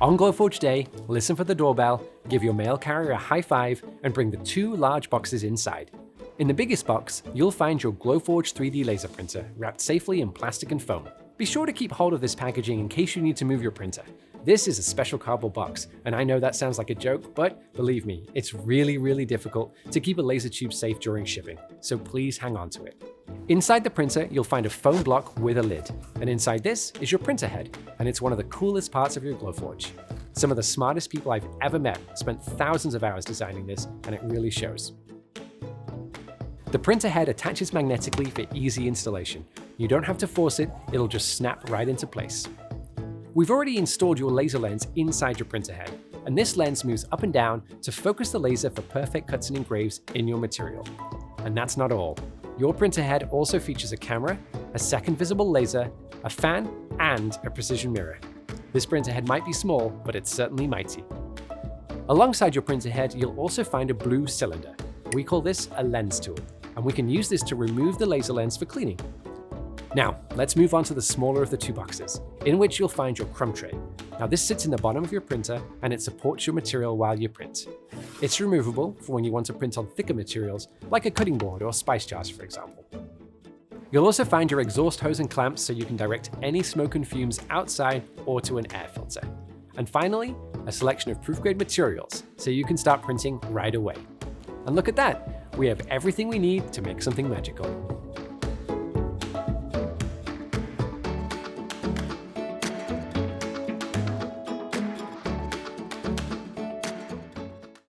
On Glowforge Day, listen for the doorbell, give your mail carrier a high five, and bring the 2 large boxes inside. In the biggest box, you'll find your Glowforge 3D laser printer wrapped safely in plastic and foam. Be sure to keep hold of this packaging in case you need to move your printer. This is a special cardboard box, and I know that sounds like a joke, but believe me, it's really difficult to keep a laser tube safe during shipping, so please hang on to it. Inside the printer, you'll find a foam block with a lid, and inside this is your printer head, and it's one of the coolest parts of your Glowforge. Some of the smartest people I've ever met spent thousands of hours designing this, and it really shows. The printer head attaches magnetically for easy installation. You don't have to force it, it'll just snap right into place. We've already installed your laser lens inside your printer head, and this lens moves up and down to focus the laser for perfect cuts and engraves in your material. And that's not all. Your printer head also features a camera, a second visible laser, a fan, and a precision mirror. This printer head might be small, but it's certainly mighty. Alongside your printer head, you'll also find a blue cylinder. We call this a lens tool, and we can use this to remove the laser lens for cleaning. Now, let's move on to the smaller of the 2 boxes, in which you'll find your crumb tray. Now this sits in the bottom of your printer, and it supports your material while you print. It's removable for when you want to print on thicker materials, like a cutting board or spice jars, for example. You'll also find your exhaust hose and clamps so you can direct any smoke and fumes outside or to an air filter. And finally, a selection of proof-grade materials so you can start printing right away. And look at that! We have everything we need to make something magical.